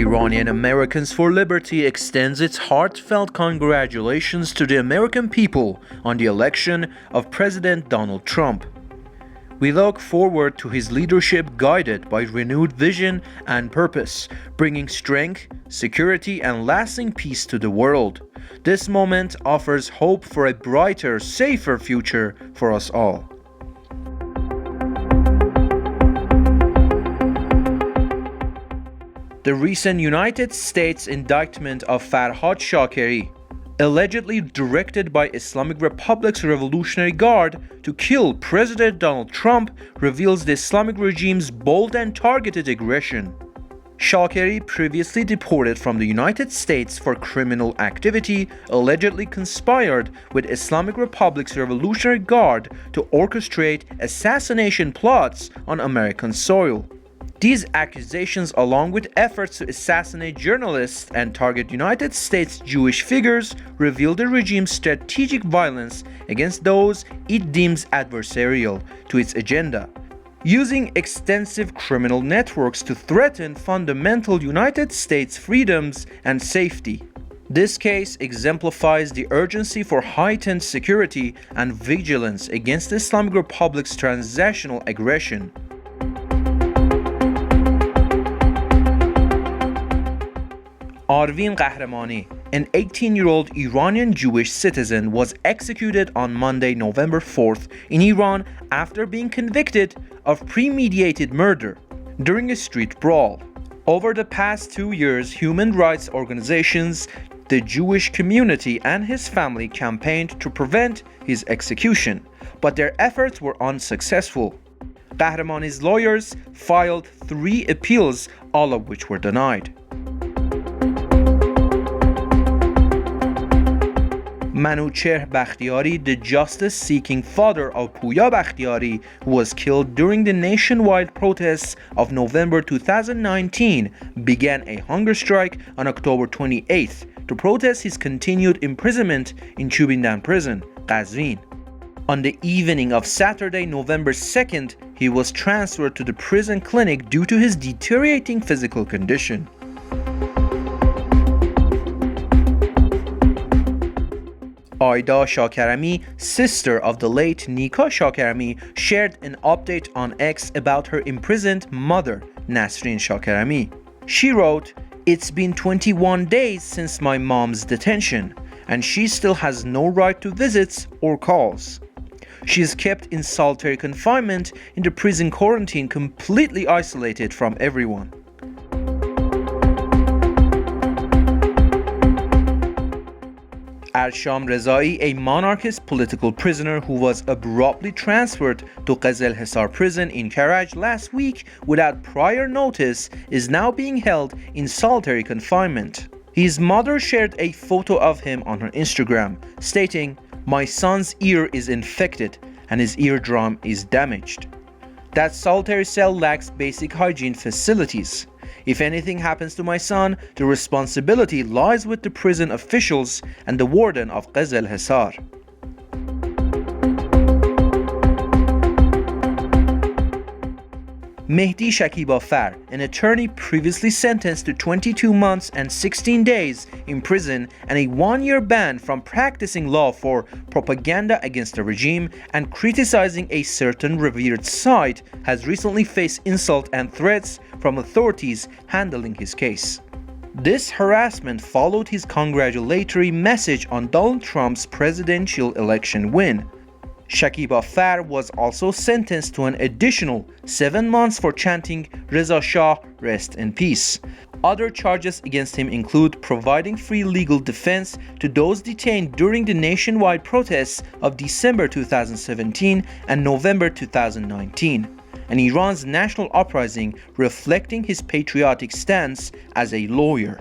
Iranian Americans for Liberty extends its heartfelt congratulations to the American people on the election of President Donald Trump. We look forward to his leadership guided by renewed vision and purpose, bringing strength, security, and lasting peace to the world. This moment offers hope for a brighter, safer future for us all. The recent United States indictment of Farhad Shakeri, allegedly directed by Islamic Republic's Revolutionary Guard to kill President Donald Trump, reveals the Islamic regime's bold and targeted aggression. Shakeri, previously deported from the United States for criminal activity, allegedly conspired with Islamic Republic's Revolutionary Guard to orchestrate assassination plots on American soil. These accusations, along with efforts to assassinate journalists and target United States Jewish figures, reveal the regime's strategic violence against those it deems adversarial to its agenda, using extensive criminal networks to threaten fundamental United States freedoms and safety. This case exemplifies the urgency for heightened security and vigilance against the Islamic Republic's transnational aggression. Arvin Qahramani, an 18-year-old Iranian Jewish citizen, was executed on Monday, November 4th in Iran after being convicted of premeditated murder during a street brawl. Over the past 2 years, human rights organizations, the Jewish community, and his family campaigned to prevent his execution, but their efforts were unsuccessful. Qahramani's lawyers filed 3 appeals, all of which were denied. Manucher Bakhtiari, the justice-seeking father of Pooya Bakhtiari, who was killed during the nationwide protests of November 2019, began a hunger strike on October 28th to protest his continued imprisonment in Chubindan prison, Qazvin. On the evening of Saturday, November 2nd, he was transferred to the prison clinic due to his deteriorating physical condition. Aida Shakarami, sister of the late Nika Shakarami, shared an update on X about her imprisoned mother, Nasrin Shakarami. She wrote, "It's been 21 days since my mom's detention, and she still has no right to visits or calls. She is kept in solitary confinement in the prison quarantine, completely isolated from everyone." Arsham Rezai, a monarchist political prisoner who was abruptly transferred to Qazl Hisar prison in Karaj last week without prior notice, is now being held in solitary confinement. His mother shared a photo of him on her Instagram, stating, "My son's ear is infected and his eardrum is damaged." That solitary cell lacks basic hygiene facilities. "If anything happens to my son, the responsibility lies with the prison officials and the warden of Qazl Hisar." Mehdi Shakibafar, an attorney previously sentenced to 22 months and 16 days in prison and a 1-year ban from practicing law for propaganda against the regime and criticizing a certain revered site, has recently faced insult and threats from authorities handling his case. This harassment followed his congratulatory message on Donald Trump's presidential election win. Shakibafar was also sentenced to an additional 7 months for chanting "Reza Shah, rest in peace." Other charges against him include providing free legal defense to those detained during the nationwide protests of December 2017 and November 2019, and Iran's national uprising, reflecting his patriotic stance as a lawyer.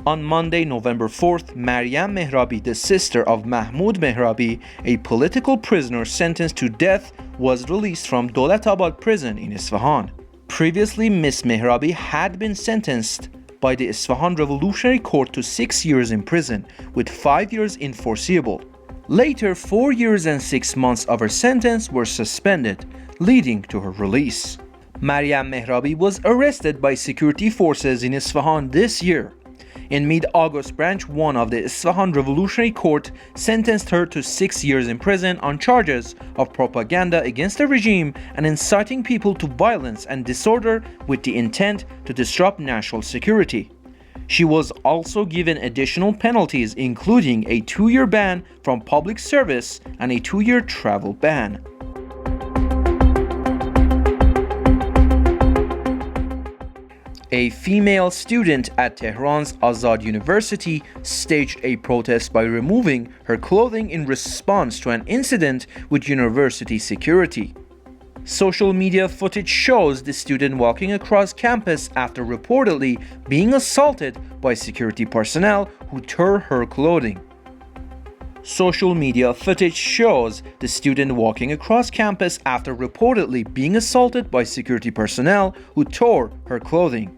On Monday, November 4th, Maryam Mehrabi, the sister of Mahmoud Mehrabi, a political prisoner sentenced to death, was released from Dolatabad prison in Isfahan. Previously, Ms. Mehrabi had been sentenced by the Isfahan Revolutionary Court to 6 years in prison, with 5 years enforceable. Later, 4 years and 6 months of her sentence were suspended, leading to her release. Maryam Mehrabi was arrested by security forces in Isfahan this year. In mid-August, Branch 1 of the Isfahan Revolutionary Court sentenced her to 6 years in prison on charges of propaganda against the regime and inciting people to violence and disorder with the intent to disrupt national security. She was also given additional penalties, including a 2-year ban from public service and a 2-year travel ban. A female student at Tehran's Azad University staged a protest by removing her clothing in response to an incident with university security. Social media footage shows the student walking across campus after reportedly being assaulted by security personnel who tore her clothing. Social media footage shows the student walking across campus after reportedly being assaulted by security personnel who tore her clothing.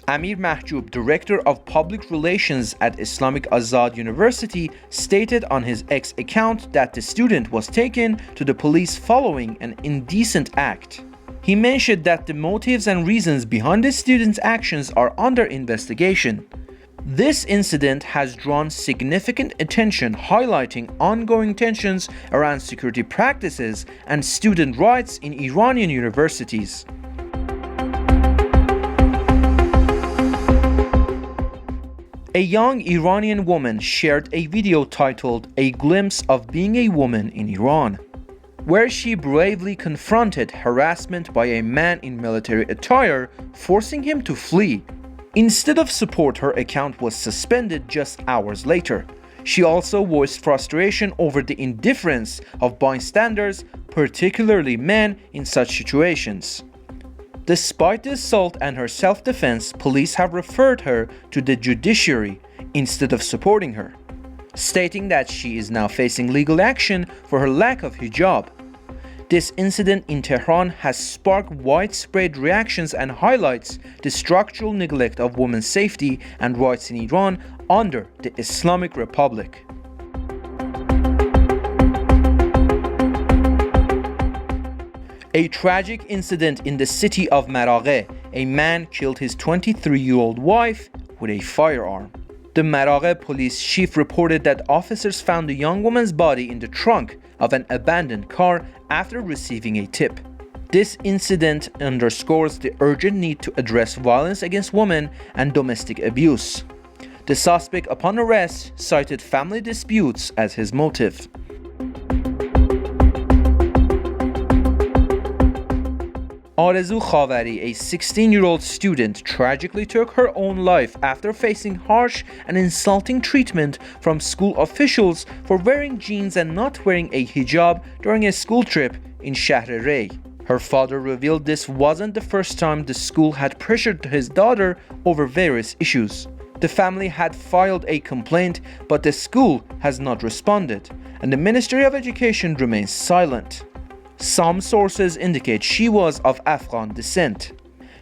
Amir Mahjoub, director of public relations at Islamic Azad University, stated on his X account that the student was taken to the police following an indecent act. He mentioned that the motives and reasons behind the student's actions are under investigation. This incident has drawn significant attention, highlighting ongoing tensions around security practices and student rights in Iranian universities. A young Iranian woman shared a video titled "A Glimpse of Being a Woman in Iran," where she bravely confronted harassment by a man in military attire, forcing him to flee. Instead of support, her account was suspended just hours later. She also voiced frustration over the indifference of bystanders, particularly men, in such situations. Despite the assault and her self-defense, police have referred her to the judiciary instead of supporting her, stating that she is now facing legal action for her lack of hijab. This incident in Tehran has sparked widespread reactions and highlights the structural neglect of women's safety and rights in Iran under the Islamic Republic. A tragic incident in the city of Maraghe. A man killed his 23-year-old wife with a firearm. The Maraghe police chief reported that officers found the young woman's body in the trunk of an abandoned car after receiving a tip. This incident underscores the urgent need to address violence against women and domestic abuse. The suspect, upon arrest, cited family disputes as his motive. Arezou Khavari, a 16-year-old student, tragically took her own life after facing harsh and insulting treatment from school officials for wearing jeans and not wearing a hijab during a school trip in Shahr Rey. Her father revealed this wasn't the first time the school had pressured his daughter over various issues. The family had filed a complaint, but the school has not responded, and the Ministry of Education remains silent. Some sources indicate she was of Afghan descent.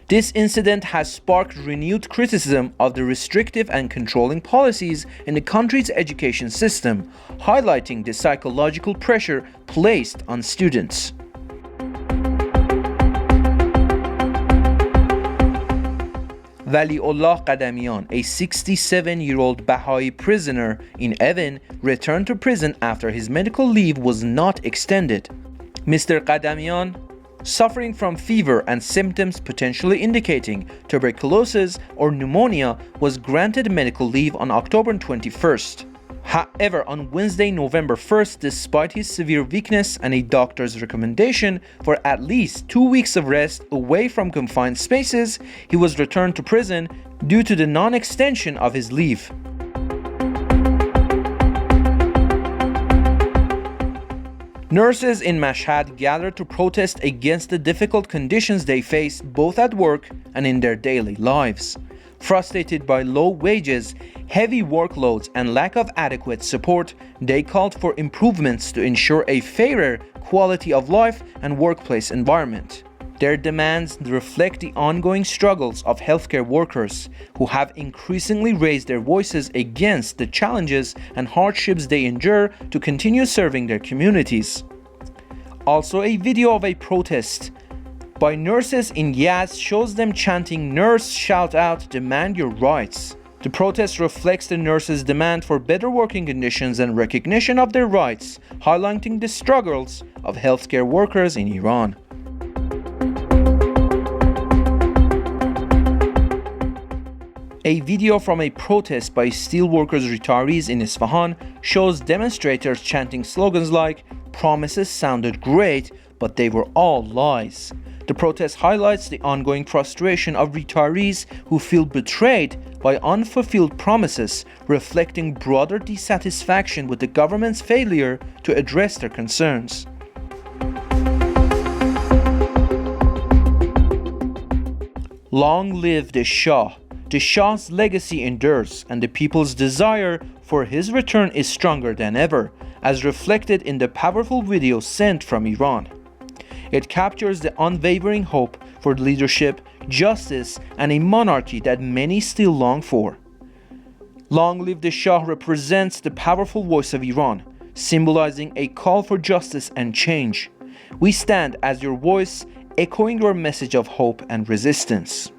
This incident has sparked renewed criticism of the restrictive and controlling policies in the country's education system, highlighting the psychological pressure placed on students. Valiullah Qadamian, a 67-year-old Baha'i prisoner in Evin, returned to prison after his medical leave was not extended. Mr. Qadamian, suffering from fever and symptoms potentially indicating tuberculosis or pneumonia, was granted medical leave on October 21st. However, on Wednesday, November 1st, despite his severe weakness and a doctor's recommendation for at least 2 weeks of rest away from confined spaces, he was returned to prison due to the non-extension of his leave. Nurses in Mashhad gathered to protest against the difficult conditions they face both at work and in their daily lives. Frustrated by low wages, heavy workloads, and lack of adequate support, they called for improvements to ensure a fairer quality of life and workplace environment. Their demands reflect the ongoing struggles of healthcare workers who have increasingly raised their voices against the challenges and hardships they endure to continue serving their communities. Also, a video of a protest by nurses in Yazd shows them chanting "Nurse, shout out, demand your rights." The protest reflects the nurses' demand for better working conditions and recognition of their rights, highlighting the struggles of healthcare workers in Iran. A video from a protest by steelworkers retirees in Isfahan shows demonstrators chanting slogans like "Promises sounded great, but they were all lies." The protest highlights the ongoing frustration of retirees who feel betrayed by unfulfilled promises, reflecting broader dissatisfaction with the government's failure to address their concerns. Long live the Shah! The Shah's legacy endures, and the people's desire for his return is stronger than ever, as reflected in the powerful video sent from Iran. It captures the unwavering hope for leadership, justice, and a monarchy that many still long for. Long Live the Shah represents the powerful voice of Iran, symbolizing a call for justice and change. We stand as your voice, echoing your message of hope and resistance.